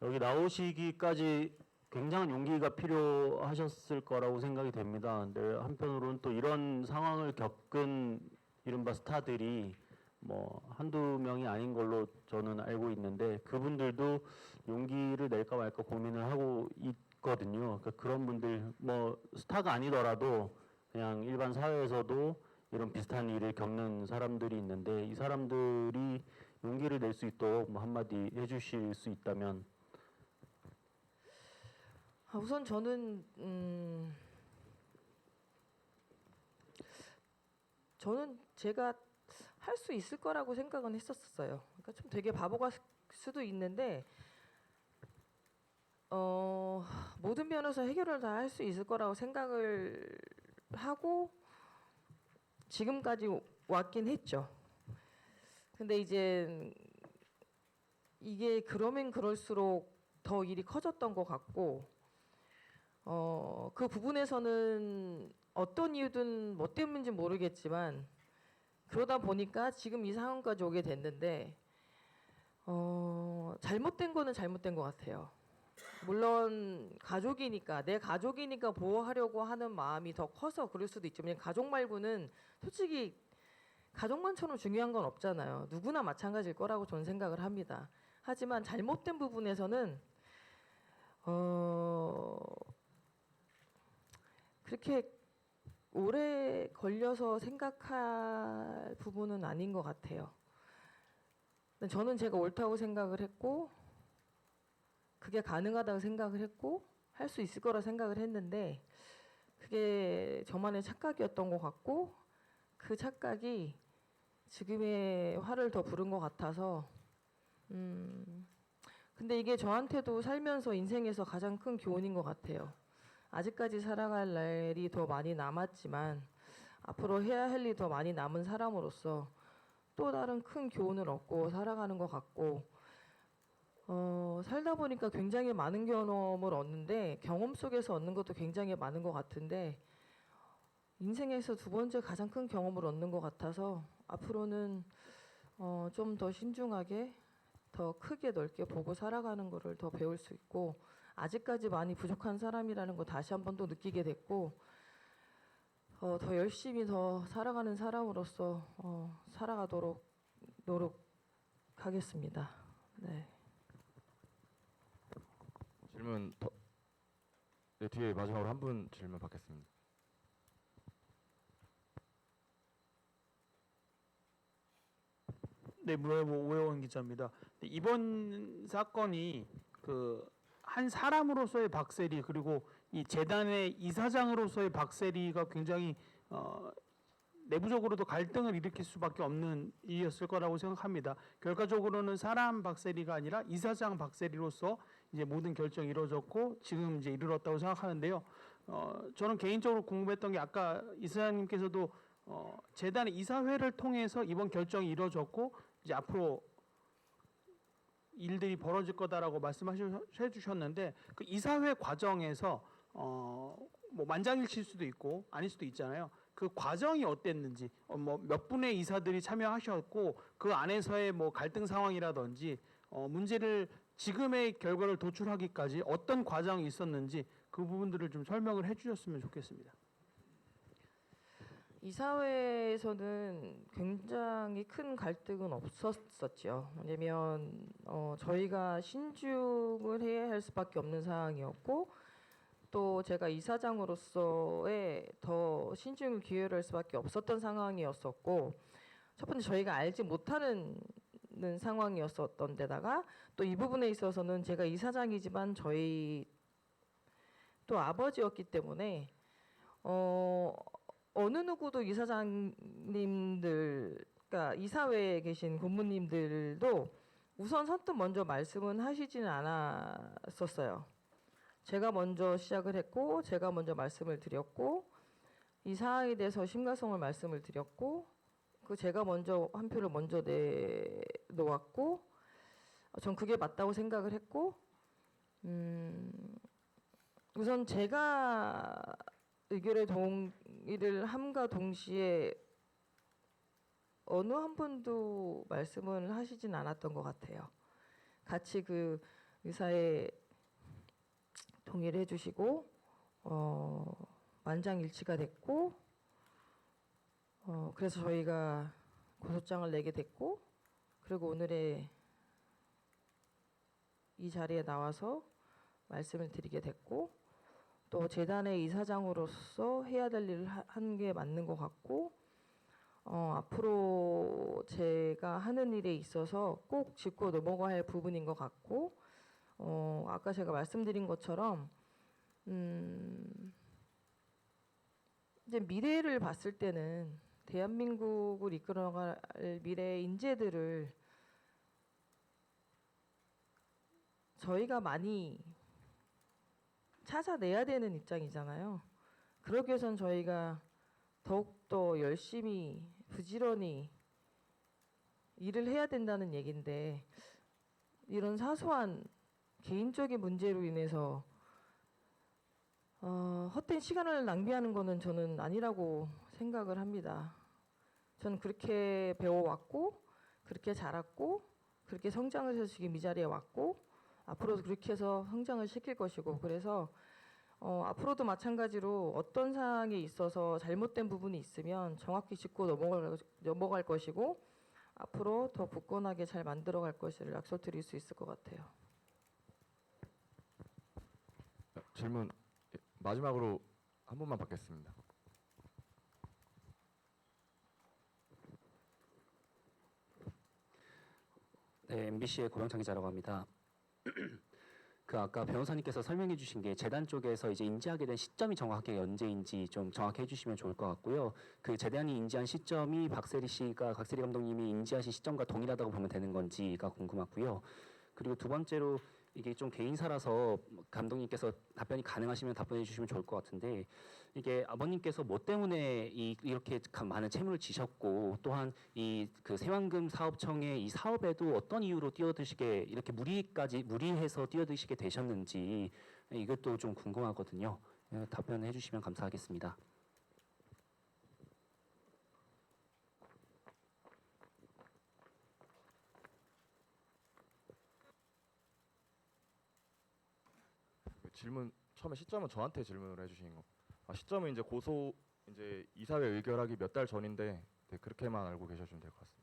여기 나오시기까지 굉장한 용기가 필요하셨을 거라고 생각이 됩니다. 근데 한편으로는 또 이런 상황을 겪은 이른바 스타들이 뭐 한두 명이 아닌 걸로 저는 알고 있는데 그분들도 용기를 낼까 말까 고민을 하고 있거든요. 그러니까 그런 분들 뭐 스타가 아니더라도 그냥 일반 사회에서도 이런 비슷한 일을 겪는 사람들이 있는데 이 사람들이 용기를 낼 수 있도록 뭐 한마디 해주실 수 있다면. 우선 저는 제가 할 수 있을 거라고 생각은 했었어요. 그러니까 좀 되게 바보가 수도 있는데 모든 면에서 해결을 다 할 수 있을 거라고 생각을 하고 지금까지 왔긴 했죠. 근데 이제 이게 그러면 그럴수록 더 일이 커졌던 것 같고 그 부분에서는 어떤 이유든 뭐 때문인지 모르겠지만 그러다 보니까 지금 이 상황까지 오게 됐는데 잘못된 거는 잘못된 것 같아요. 물론 가족이니까 내 가족이니까 보호하려고 하는 마음이 더 커서 그럴 수도 있지만 가족 말고는 솔직히 가족만처럼 중요한 건 없잖아요. 누구나 마찬가지일 거라고 저는 생각을 합니다. 하지만 잘못된 부분에서는 그렇게 오래 걸려서 생각할 부분은 아닌 것 같아요. 저는 제가 옳다고 생각을 했고 그게 가능하다고 생각을 했고 할 수 있을 거라 생각을 했는데 그게 저만의 착각이었던 것 같고 그 착각이 지금의 화를 더 부른 것 같아서 근데 이게 저한테도 살면서 인생에서 가장 큰 교훈인 것 같아요. 아직까지 살아갈 날이 더 많이 남았지만 앞으로 해야 할 일이 더 많이 남은 사람으로서 또 다른 큰 교훈을 얻고 살아가는 것 같고 살다 보니까 굉장히 많은 경험을 얻는데 경험 속에서 얻는 것도 굉장히 많은 것 같은데 인생에서 두 번째 가장 큰 경험을 얻는 것 같아서 앞으로는 좀 더 신중하게 더 크게 넓게 보고 살아가는 거를 더 배울 수 있고 아직까지 많이 부족한 사람이라는 거 다시 한 번 또 느끼게 됐고 더 열심히 더 살아가는 사람으로서 살아가도록 노력하겠습니다. 네. 질문 더 네, 뒤에 마지막으로 한 분 질문 받겠습니다. 네, 문화일보 오해원 기자입니다. 네, 이번 사건이 그 한 사람으로서의 박세리 그리고 이 재단의 이사장으로서의 박세리가 굉장히 내부적으로도 갈등을 일으킬 수밖에 없는 일이었을 거라고 생각합니다. 결과적으로는 사람 박세리가 아니라 이사장 박세리로서 이제 모든 결정이 이루어졌고 지금 이제 이르렀다고 생각하는데요. 저는 개인적으로 궁금했던 게 아까 이사장님께서도 재단의 이사회를 통해서 이번 결정이 이루어졌고 이제 앞으로 일들이 벌어질 거다라고 말씀해 주셨는데 그 이사회 과정에서 뭐 만장일치일 수도 있고 아닐 수도 있잖아요. 그 과정이 어땠는지 뭐 몇 분의 이사들이 참여하셨고 그 안에서의 뭐 갈등 상황이라든지 문제를 지금의 결과를 도출하기까지 어떤 과정이 있었는지 그 부분들을 좀 설명을 해주셨으면 좋겠습니다. 이사회에서는 굉장히 큰 갈등은 없었었죠. 왜냐면 저희가 신중을 해야 할 수밖에 없는 상황이었고 또 제가 이사장으로서의 더 신중을 기울일 할 수밖에 없었던 상황이었었고 첫 번째 저희가 알지 못하는 상황이었었던 데다가 또 이 부분에 있어서는 제가 이사장이지만 저희 또 아버지였기 때문에 어느 누구도 이사장님들, 그러니까 이사회에 계신 고문님들도 우선 선뜻 먼저 말씀은 하시지는 않았었어요. 제가 먼저 시작을 했고, 제가 먼저 말씀을 드렸고, 이 사항에 대해서 심각성을 말씀을 드렸고, 제가 먼저 한 표를 먼저 내놓았고, 전 그게 맞다고 생각을 했고, 우선 제가 의결에 동의를 함과 동시에 어느 한 분도 말씀을 하시진 않았던 것 같아요. 같이 그 의사의 동의를 해주시고 만장일치가 됐고 그래서 저희가 고소장을 내게 됐고 그리고 오늘의 이 자리에 나와서 말씀을 드리게 됐고 또 재단의 이사장으로서 해야 될 일을 한 게 맞는 것 같고 앞으로 제가 하는 일에 있어서 꼭 짚고 넘어가야 할 부분인 것 같고 아까 제가 말씀드린 것처럼 이제 미래를 봤을 때는 대한민국을 이끌어갈 미래의 인재들을 저희가 많이 찾아내야 되는 입장이잖아요. 그러기 위해선 저희가 더욱더 열심히 부지런히 일을 해야 된다는 얘기인데 이런 사소한 개인적인 문제로 인해서 헛된 시간을 낭비하는 거는 저는 아니라고 생각을 합니다. 저는 그렇게 배워왔고 그렇게 자랐고 그렇게 성장을 해서 지금 이 자리에 왔고 앞으로도 그렇게 해서 성장을 시킬 것이고 그래서 앞으로도 마찬가지로 어떤 사항에 있어서 잘못된 부분이 있으면 정확히 짚고 넘어갈 것이고 앞으로 더 굳건하게 잘 만들어갈 것을 약속드릴 수 있을 것 같아요. 질문 마지막으로 한 번만 받겠습니다. 네, MBC의 고영창 기자라고 합니다. 그 아까 변호사님께서 설명해 주신 게 재단 쪽에서 이제 인지하게 된 시점이 정확하게 언제인지 좀 정확히 해주시면 좋을 것 같고요. 그 재단이 인지한 시점이 박세리 감독님이 인지하신 시점과 동일하다고 보면 되는 건지가 궁금하고요. 그리고 두 번째로 이게 좀 개인사라서 감독님께서 답변이 가능하시면 답변해 주시면 좋을 것 같은데 이게 아버님께서 뭐 때문에 이렇게 많은 채무를 지셨고 또한 이 그 새만금 사업청의 이 사업에도 어떤 이유로 뛰어드시게 이렇게 무리해서 뛰어드시게 되셨는지 이것도 좀 궁금하거든요. 답변해 주시면 감사하겠습니다. 질문 처음에 시점은 저한테 질문을 해주신 거. 시점은 이제 이제 이사회 의결하기 몇 달 전인데 네, 그렇게만 알고 계셔주면 될 것 같습니다.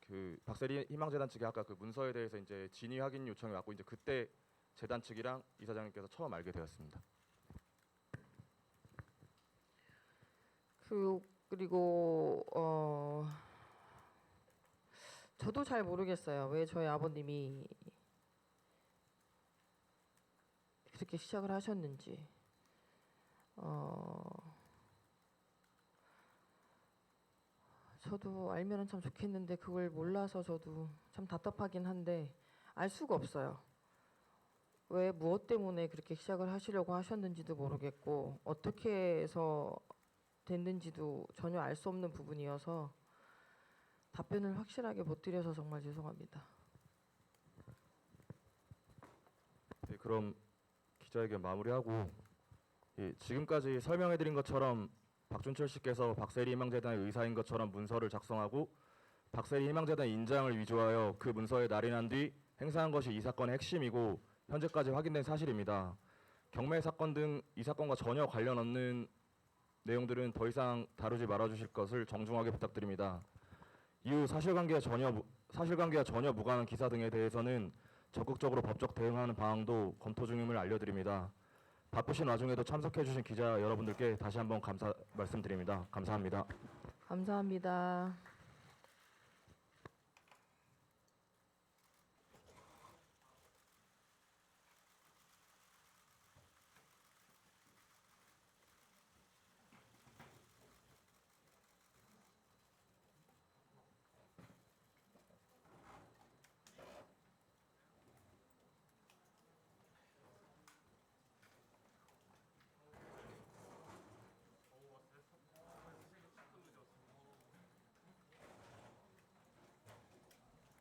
그 박세리 희망재단 측이 아까 그 문서에 대해서 이제 진위 확인 요청이 왔고 이제 그때 재단 측이랑 이사장님께서 처음 알게 되었습니다. 그리고 저도 잘 모르겠어요. 왜 저희 아버님이 그렇게 시작을 하셨는지. 저도 알면은 참 좋겠는데 그걸 몰라서 저도 참 답답하긴 한데 알 수가 없어요. 왜 무엇 때문에 그렇게 시작을 하시려고 하셨는지도 모르겠고 어떻게 해서 됐는지도 전혀 알 수 없는 부분이어서 답변을 확실하게 못 드려서 정말 죄송합니다. 네, 그럼 기자회견 마무리하고 지금까지 설명해드린 것처럼 박준철 씨께서 박세리 희망재단의 의사인 것처럼 문서를 작성하고 박세리 희망재단 인장을 위조하여 그 문서에 날인한 뒤 행사한 것이 이 사건의 핵심이고 현재까지 확인된 사실입니다. 경매 사건 등 이 사건과 전혀 관련 없는 내용들은 더 이상 다루지 말아주실 것을 정중하게 부탁드립니다. 이후 사실관계와 전혀 무관한 기사 등에 대해서는 적극적으로 법적 대응하는 방안도 검토 중임을 알려드립니다. 바쁘신 와중에도 참석해주신 기자 여러분들께 다시 한번 감사 말씀드립니다. 감사합니다. 감사합니다.